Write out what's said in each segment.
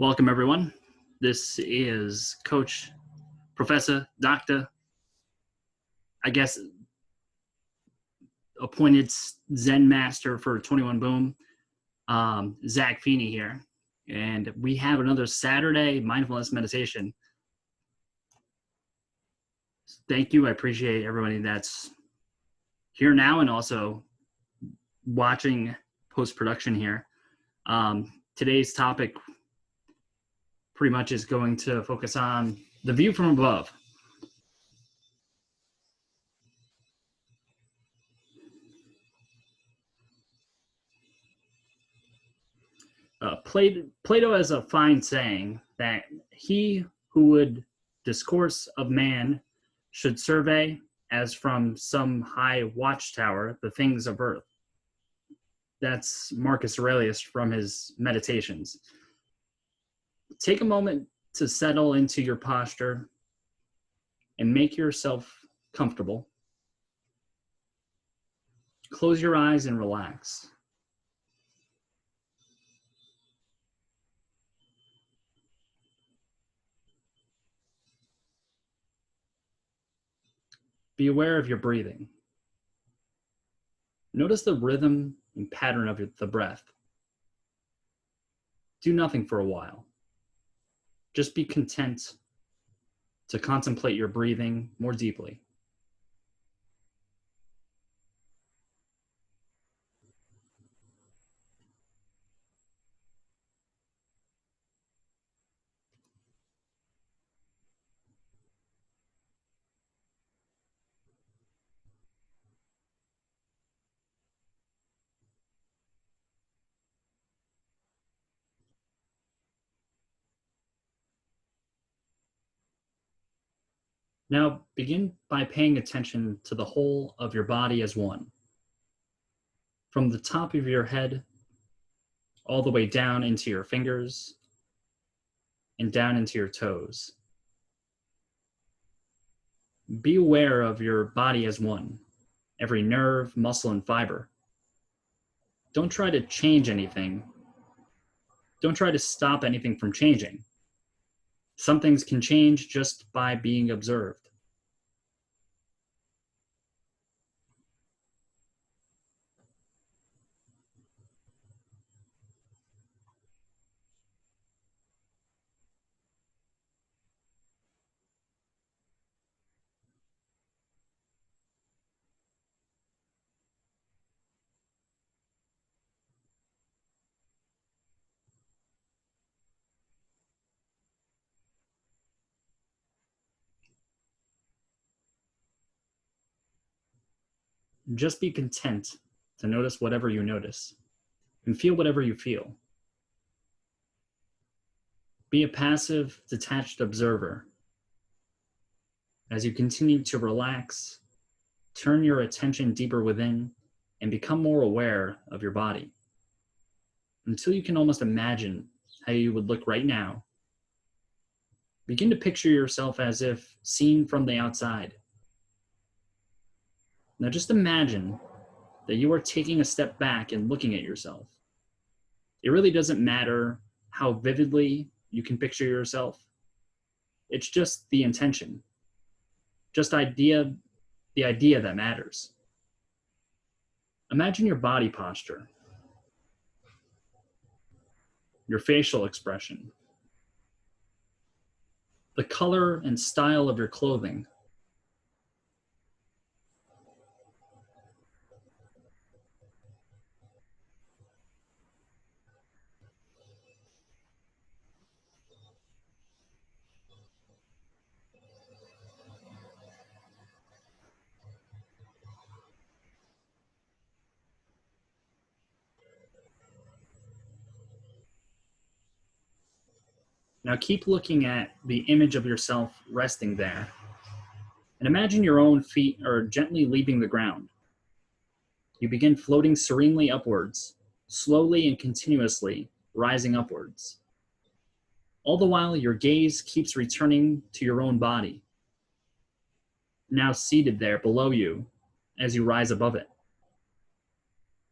Welcome, everyone. This is Coach, Professor, Doctor, I guess, appointed Zen Master for 21 Boom, Zach Feeney here. And we have another Saturday mindfulness meditation. Thank you. I appreciate everybody that's here now and also watching post-production here. Today's topic pretty much is going to focus on the view from above. Plato has a fine saying that he who would discourse of man should survey as from some high watchtower the things of earth. That's Marcus Aurelius from his Meditations. Take a moment to settle into your posture and make yourself comfortable. Close your eyes and relax. Be aware of your breathing. Notice the rhythm and pattern of the breath. Do nothing for a while. Just be content to contemplate your breathing more deeply. Now begin by paying attention to the whole of your body as one. From the top of your head, all the way down into your fingers, and down into your toes. Be aware of your body as one, every nerve, muscle, and fiber. Don't try to change anything. Don't try to stop anything from changing. Some things can change just by being observed. Just be content to notice whatever you notice and feel whatever you feel. Be a passive, detached observer. As you continue to relax, turn your attention deeper within and become more aware of your body until you can almost imagine how you would look right now. Begin to picture yourself as if seen from the outside. Now just imagine that you are taking a step back and looking at yourself. It really doesn't matter how vividly you can picture yourself. It's just the intention, just the idea that matters. Imagine your body posture, your facial expression, the color and style of your clothing. Now keep looking at the image of yourself resting there. And imagine your own feet are gently leaving the ground. You begin floating serenely upwards, slowly and continuously rising upwards. All the while, your gaze keeps returning to your own body, now seated there below you as you rise above it.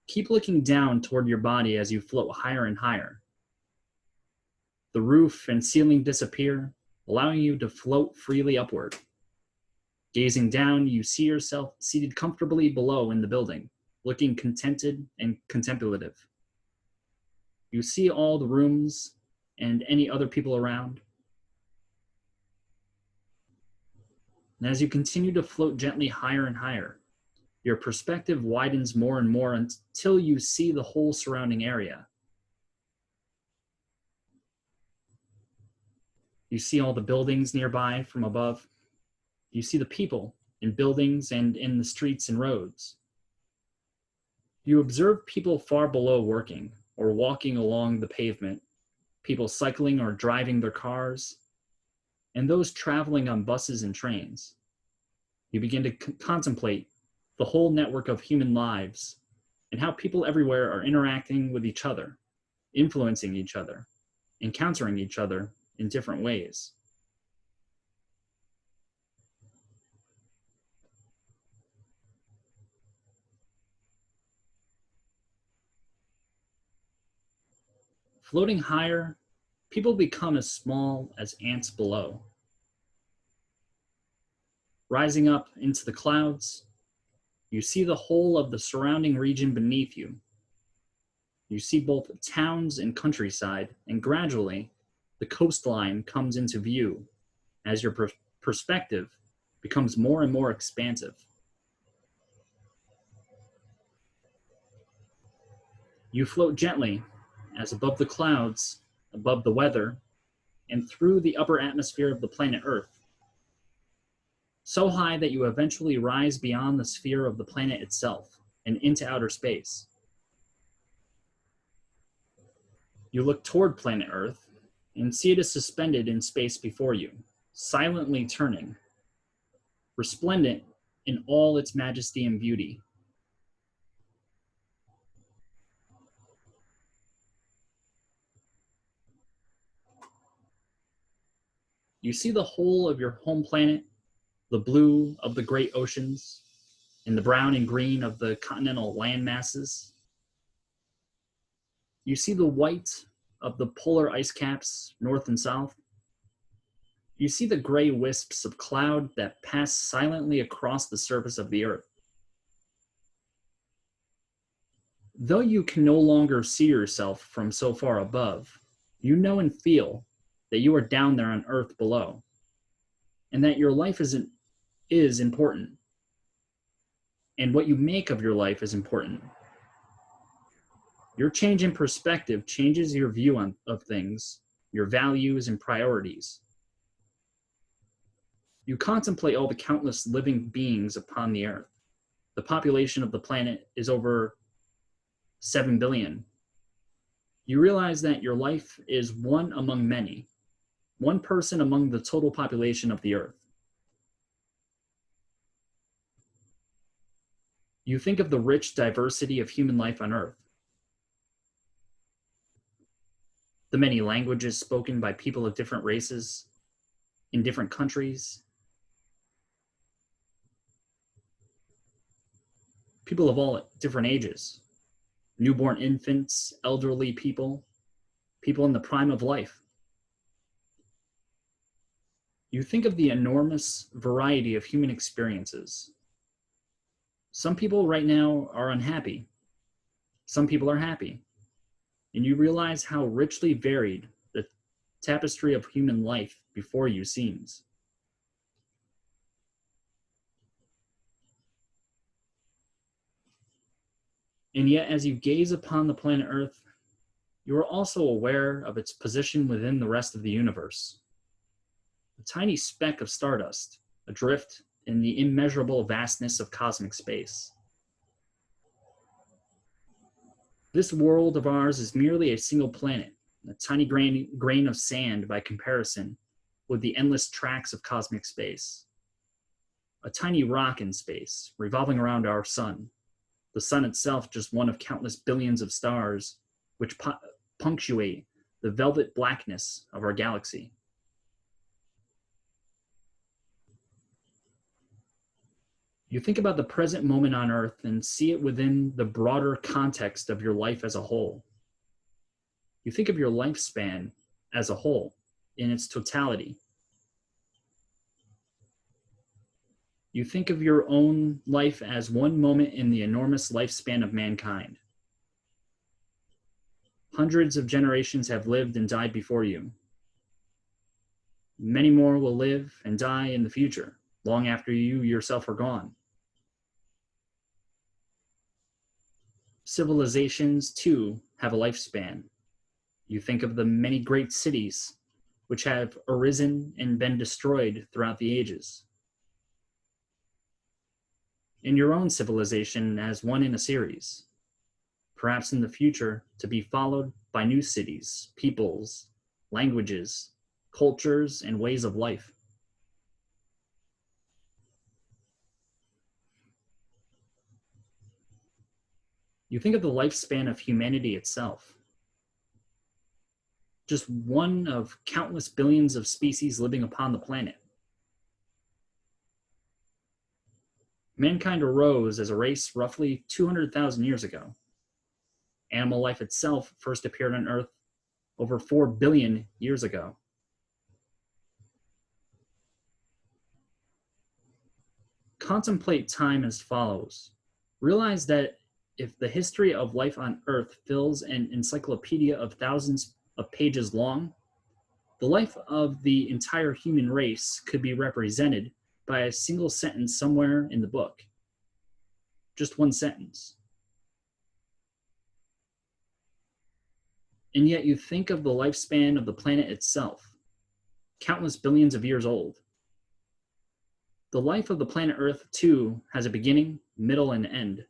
Keep looking down toward your body as you float higher and higher. The The roof and ceiling disappear, allowing you to float freely upward. Gazing down, you see yourself seated comfortably below in the building, looking contented and contemplative. You see all the rooms and any other people around. And as you continue to float gently higher and higher, your perspective widens more and more until you see the whole surrounding area. You see all the buildings nearby from above. You see the people in buildings and in the streets and roads. You observe people far below working or walking along the pavement, people cycling or driving their cars, and those traveling on buses and trains. You begin to contemplate the whole network of human lives and how people everywhere are interacting with each other, influencing each other, encountering each other in different ways. Floating higher, people become as small as ants below. Rising up into the clouds, you see the whole of the surrounding region beneath you. You see both towns and countryside, and gradually, the coastline comes into view as your perspective becomes more and more expansive. You float gently as above the clouds, above the weather, and through the upper atmosphere of the planet Earth, so high that you eventually rise beyond the sphere of the planet itself and into outer space. You look toward planet Earth and see it is suspended in space before you, silently turning, resplendent in all its majesty and beauty. You see the whole of your home planet, the blue of the great oceans, and the brown and green of the continental land masses. You see the white of the polar ice caps, north and south. You see the gray wisps of cloud that pass silently across the surface of the earth. Though you can no longer see yourself from so far above, you know and feel that you are down there on earth below, and that your life is important, and what you make of your life is important. Your change in perspective changes your view of things, your values and priorities. You contemplate all the countless living beings upon the earth. The population of the planet is over 7 billion. You realize that your life is one among many, one person among the total population of the earth. You think of the rich diversity of human life on earth, the many languages spoken by people of different races in different countries, people of all different ages, newborn infants, elderly people, people in the prime of life. You think of the enormous variety of human experiences. Some people right now are unhappy. Some people are happy. And you realize how richly varied the tapestry of human life before you seems. And yet, as you gaze upon the planet Earth, you are also aware of its position within the rest of the universe. A tiny speck of stardust, adrift in the immeasurable vastness of cosmic space. This world of ours is merely a single planet, a tiny grain of sand by comparison with the endless tracts of cosmic space. A tiny rock in space, revolving around our sun. The sun itself just one of countless billions of stars which punctuate the velvet blackness of our galaxy. You think about the present moment on Earth and see it within the broader context of your life as a whole. You think of your lifespan as a whole, in its totality. You think of your own life as one moment in the enormous lifespan of mankind. Hundreds of generations have lived and died before you. Many more will live and die in the future, long after you yourself are gone. Civilizations, too, have a lifespan. You think of the many great cities which have arisen and been destroyed throughout the ages. In your own civilization as one in a series, perhaps in the future to be followed by new cities, peoples, languages, cultures, and ways of life. You think of the lifespan of humanity itself, just one of countless billions of species living upon the planet. Mankind arose as a race roughly 200,000 years ago. Animal life itself first appeared on Earth over 4 billion years ago. Contemplate time as follows. Realize that if the history of life on Earth fills an encyclopedia of thousands of pages long, the life of the entire human race could be represented by a single sentence somewhere in the book. Just one sentence. And yet you think of the lifespan of the planet itself, countless billions of years old. The life of the planet Earth, too, has a beginning, middle, and end.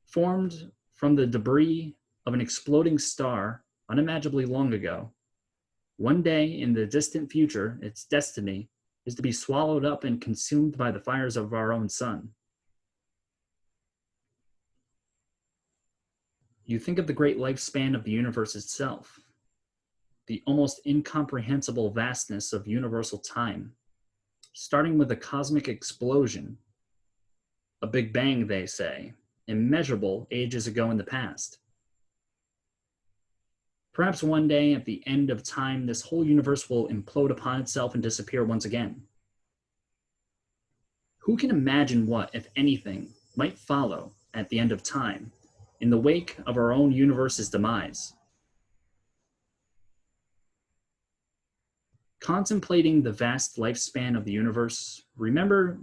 Formed from the debris of an exploding star unimaginably long ago, one day in the distant future, its destiny is to be swallowed up and consumed by the fires of our own sun. You think of the great lifespan of the universe itself, the almost incomprehensible vastness of universal time, starting with a cosmic explosion, a Big Bang, they say, immeasurable ages ago in the past. Perhaps one day at the end of time, this whole universe will implode upon itself and disappear once again. Who can imagine what, if anything, might follow at the end of time, in the wake of our own universe's demise? Contemplating the vast lifespan of the universe, remember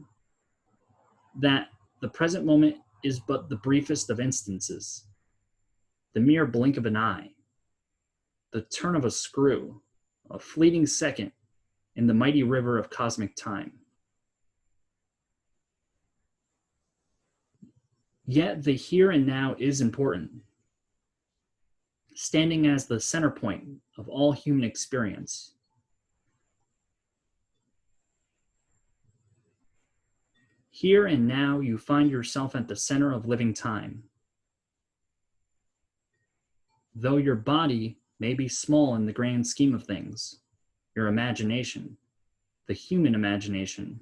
that the present moment is but the briefest of instances, the mere blink of an eye, the turn of a screw, a fleeting second in the mighty river of cosmic time. Yet the here and now is important, standing as the center point of all human experience. Here and now you find yourself at the center of living time. Though your body may be small in the grand scheme of things, your imagination, the human imagination,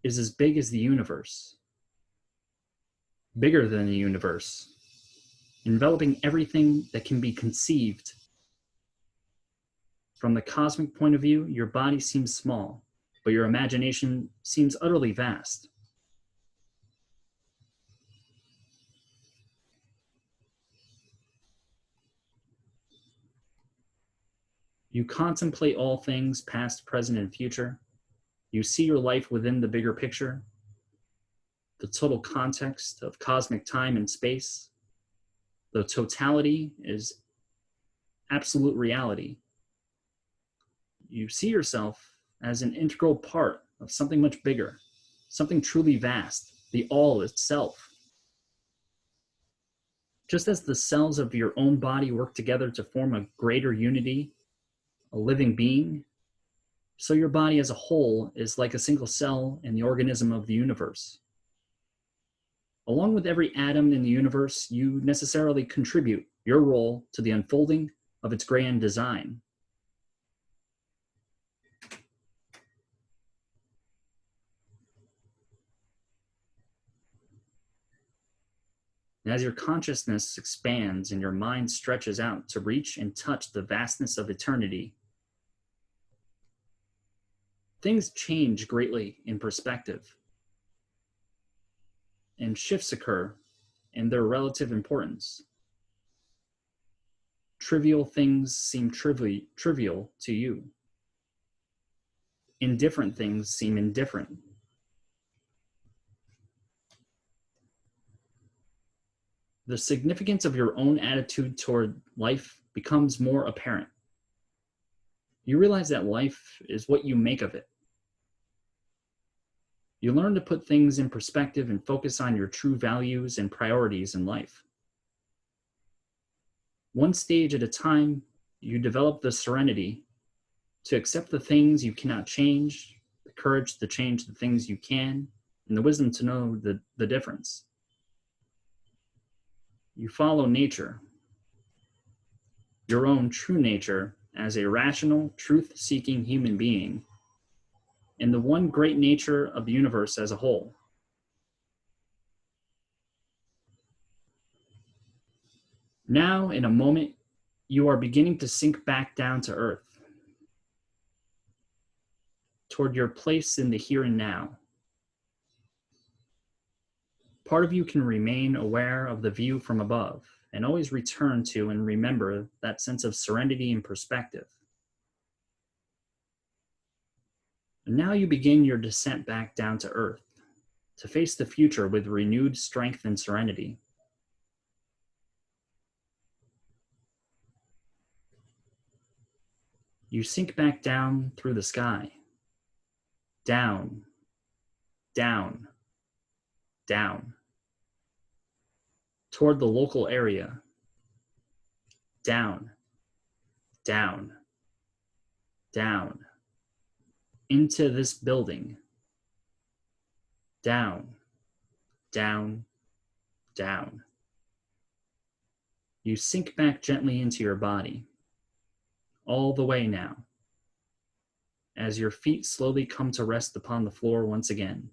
is as big as the universe, bigger than the universe, enveloping everything that can be conceived. From the cosmic point of view, your body seems small, but your imagination seems utterly vast. You contemplate all things, past, present, and future. You see your life within the bigger picture, the total context of cosmic time and space. The totality is absolute reality. You see yourself as an integral part of something much bigger, something truly vast, the all itself. Just as the cells of your own body work together to form a greater unity, a living being, so your body as a whole is like a single cell in the organism of the universe. Along with every atom in the universe, you necessarily contribute your role to the unfolding of its grand design. And as your consciousness expands and your mind stretches out to reach and touch the vastness of eternity, things change greatly in perspective, and shifts occur in their relative importance. Trivial things seem trivial to you. Indifferent things seem indifferent. The significance of your own attitude toward life becomes more apparent. You realize that life is what you make of it. You learn to put things in perspective and focus on your true values and priorities in life. One stage at a time, you develop the serenity to accept the things you cannot change, the courage to change the things you can, and the wisdom to know the difference. You follow nature, your own true nature, as a rational, truth-seeking human being, and the one great nature of the universe as a whole. Now, in a moment, you are beginning to sink back down to earth, toward your place in the here and now. Part of you can remain aware of the view from above and always return to and remember that sense of serenity and perspective. And now you begin your descent back down to earth to face the future with renewed strength and serenity. You sink back down through the sky, down, down, down, toward the local area, down, down, down, into this building, down, down, down. You sink back gently into your body, all the way now, as your feet slowly come to rest upon the floor once again.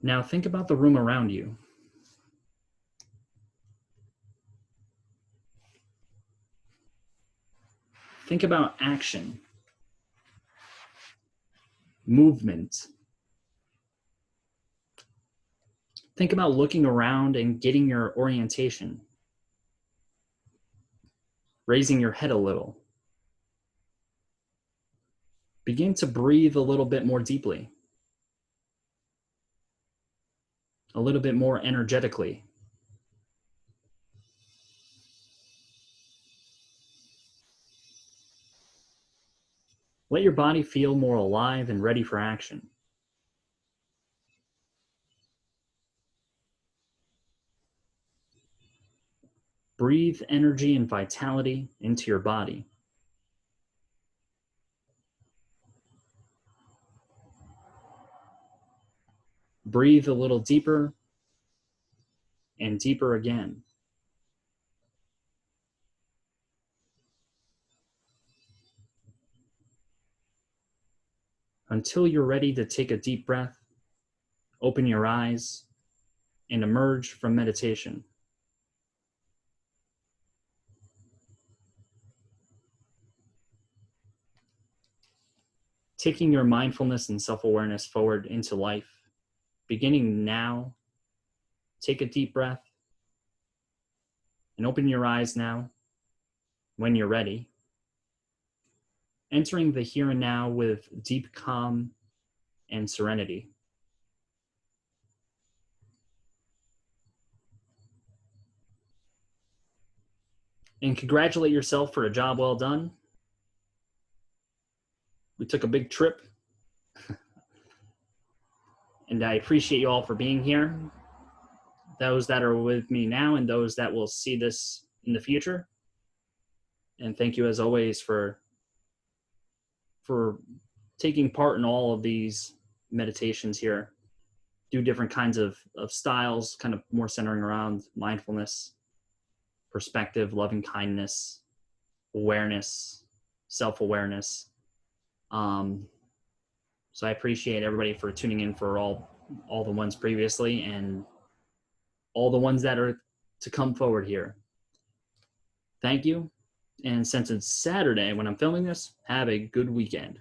Now think about the room around you. Think about action, movement. Think about looking around and getting your orientation, raising your head a little. Begin to breathe a little bit more deeply, a little bit more energetically. Let your body feel more alive and ready for action. Breathe energy and vitality into your body. Breathe a little deeper and deeper again. Until you're ready to take a deep breath, open your eyes, and emerge from meditation. Taking your mindfulness and self-awareness forward into life, beginning now, take a deep breath and open your eyes now when you're ready. Entering the here and now with deep calm and serenity. And congratulate yourself for a job well done. We took a big trip. And I appreciate you all for being here. Those that are with me now and those that will see this in the future. And thank you as always for taking part in all of these meditations here. Do different kinds of styles, kind of more centering around mindfulness, perspective, loving kindness, awareness, self-awareness. So I appreciate everybody for tuning in for all the ones previously and all the ones that are to come forward here. Thank you. And since it's Saturday when I'm filming this, have a good weekend.